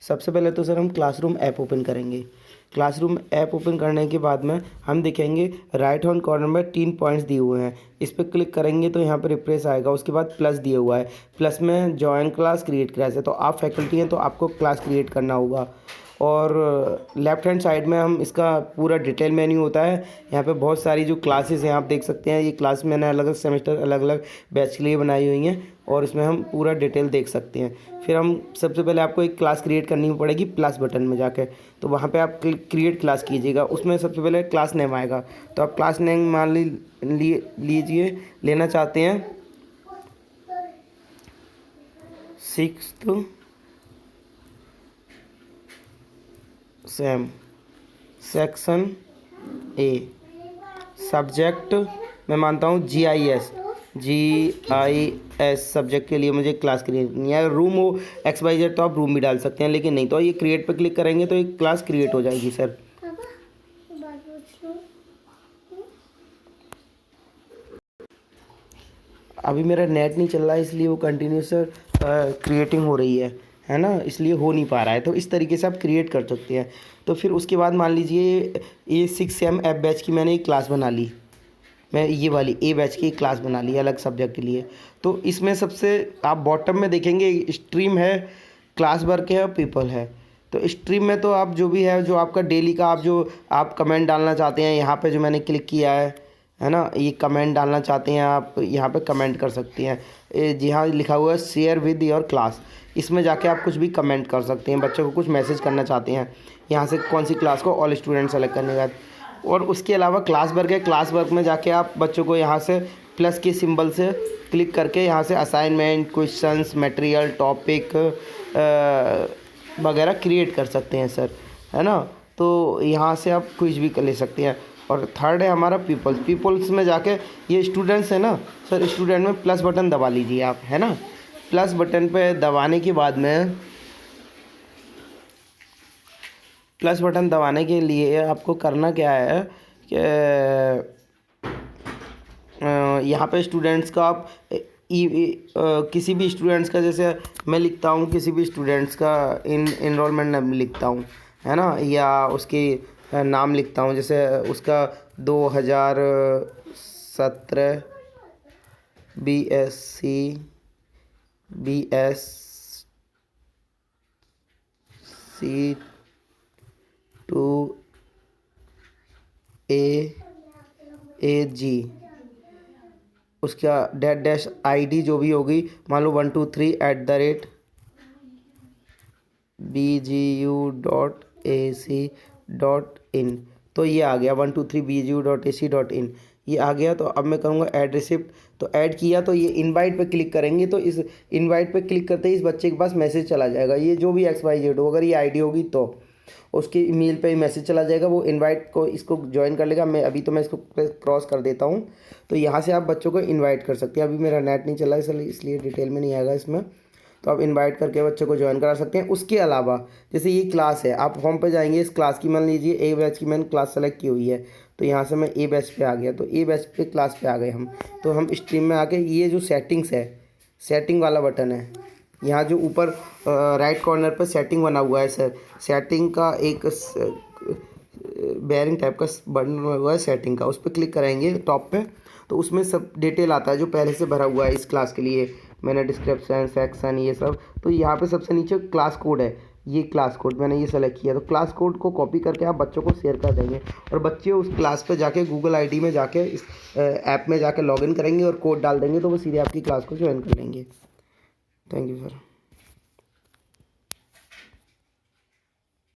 सबसे पहले तो सर हम क्लासरूम ऐप ओपन करेंगे। क्लासरूम ऐप ओपन करने के बाद में हम देखेंगे राइट हैंड कॉर्नर में 3 पॉइंट्स दिए हुए हैं, इस पर क्लिक करेंगे तो यहाँ पर रिफ्रेश आएगा। उसके बाद प्लस दिया हुआ है, प्लस में जॉइन क्लास क्रिएट क्लास है, तो आप फैकल्टी हैं तो आपको क्लास क्रिएट करना होगा। और लेफ्ट हैंड साइड में हम इसका पूरा डिटेल मेन्यू होता है। यहाँ पे बहुत सारी जो क्लासेस हैं आप देख सकते हैं, ये क्लास मैंने अलग अलग सेमेस्टर अलग अलग बैच के लिए बनाई हुई हैं और इसमें हम पूरा डिटेल देख सकते हैं। फिर हम सबसे पहले आपको एक क्लास क्रिएट करनी पड़ेगी प्लस बटन में जाके, तो वहाँ पे आप क्रिएट क्लास कीजिएगा। उसमें सबसे पहले क्लास नेम आएगा, तो आप क्लास नेम मान लीजिए लेना चाहते हैं 6th same section A. Subject मैं मानता हूँ GIS सब्जेक्ट के लिए मुझे क्लास क्रिएट करनी है। रूम हो XYZ तो आप रूम भी डाल सकते हैं, लेकिन नहीं तो ये क्रिएट पे क्लिक करेंगे तो एक क्लास क्रिएट हो जाएगी सर। अभी मेरा नेट नहीं चल रहा है इसलिए वो कंटिन्यूस क्रिएटिंग हो रही है ना, इसलिए हो नहीं पा रहा है। तो इस तरीके से आप क्रिएट कर सकते हैं। तो फिर उसके बाद मान लीजिए ये 6M ऐप बैच की मैंने एक क्लास बना ली, मैं ये वाली A बैच की क्लास बना ली अलग सब्जेक्ट के लिए। तो इसमें सबसे आप बॉटम में देखेंगे स्ट्रीम है, क्लास वर्क है और पीपल है। तो स्ट्रीम में तो आप जो भी है, जो आपका डेली का आप कमेंट डालना चाहते हैं, यहाँ पे जो मैंने क्लिक किया है ना, ये कमेंट डालना चाहते हैं आप यहाँ पे कमेंट कर सकते हैं। जी हाँ, लिखा हुआ है शेयर विद योर क्लास, इसमें जाके आप कुछ भी कमेंट कर सकते हैं। बच्चों को कुछ मैसेज करना चाहते हैं, यहाँ से कौन सी क्लास को ऑल स्टूडेंट सेलेक्ट करने के बाद। और उसके अलावा क्लास वर्क है, क्लास वर्क में जाके आप बच्चों को यहाँ से प्लस के सिंबल से क्लिक करके यहाँ से असाइनमेंट, क्वेश्चंस, मटेरियल, टॉपिक वगैरह क्रिएट कर सकते हैं सर, है ना। तो यहाँ से आप कुछ भी ले सकते हैं। और थर्ड है हमारा पीपल्स में जाके ये स्टूडेंट्स है ना सर, स्टूडेंट में प्लस बटन दबा लीजिए आप, है ना। प्लस बटन पे दबाने के बाद में प्लस बटन दबाने के लिए आपको करना क्या है कि यहाँ पे स्टूडेंट्स का आप किसी भी स्टूडेंट्स का, जैसे मैं लिखता हूँ किसी भी स्टूडेंट्स का इनरोलमेंट नंबर लिखता हूँ, है ना, या उसकी नाम लिखता हूँ, जैसे उसका 2017 BSc 2AG, उसका डैश ID जो भी होगी, मान लो 123@bgu.ac.in, तो ये आ गया 123bgu.ac.in, ये आ गया। तो अब मैं करूँगा ऐड रिसिप्ट, तो ऐड किया तो ये इनवाइट पे क्लिक करेंगे, तो इस इनवाइट पे क्लिक करते ही इस बच्चे के पास मैसेज चला जाएगा। ये जो भी XYZ हो, अगर ये ID होगी तो उसके ईमेल पे मैसेज चला जाएगा, वो इनवाइट को इसको ज्वाइन कर लेगा। मैं अभी तो मैं इसको क्रॉस कर देता हूँ, तो यहाँ से आप बच्चों को इनवाइट कर सकते हैं। अभी मेरा नेट नहीं चला इसलिए डिटेल में नहीं आएगा इसमें, तो आप इनवाइट करके बच्चों को ज्वाइन करा सकते हैं। उसके अलावा जैसे ये क्लास है, आप होम पे जाएंगे, इस क्लास की मान लीजिए A बैच की मैंने क्लास सेलेक्ट की हुई है, तो यहाँ से मैं A बैच पे आ गया, तो A बैच पे क्लास पे आ गए हम। तो हम स्ट्रीम में आके ये जो सेटिंग्स है, सेटिंग वाला बटन है, यहाँ जो ऊपर राइट कॉर्नर पर सेटिंग बना हुआ है सर, सेटिंग का एक बेयरिंग टाइप का बटन बना हुआ है सेटिंग का, उस पर क्लिक करेंगे टॉप पे, तो उसमें सब डिटेल आता है जो पहले से भरा हुआ है इस क्लास के लिए। मैंने डिस्क्रिप्शन, सेक्शन, ये सब, तो यहाँ पे सबसे नीचे क्लास कोड है, ये क्लास कोड मैंने ये सेलेक्ट किया। तो क्लास कोड को कॉपी करके आप बच्चों को शेयर कर देंगे और बच्चे उस क्लास पे जाके गूगल ID में जाके इस ऐप में जाके लॉगिन करेंगे और कोड डाल देंगे, तो वो सीधे आपकी क्लास को ज्वाइन कर लेंगे। Thank you sir.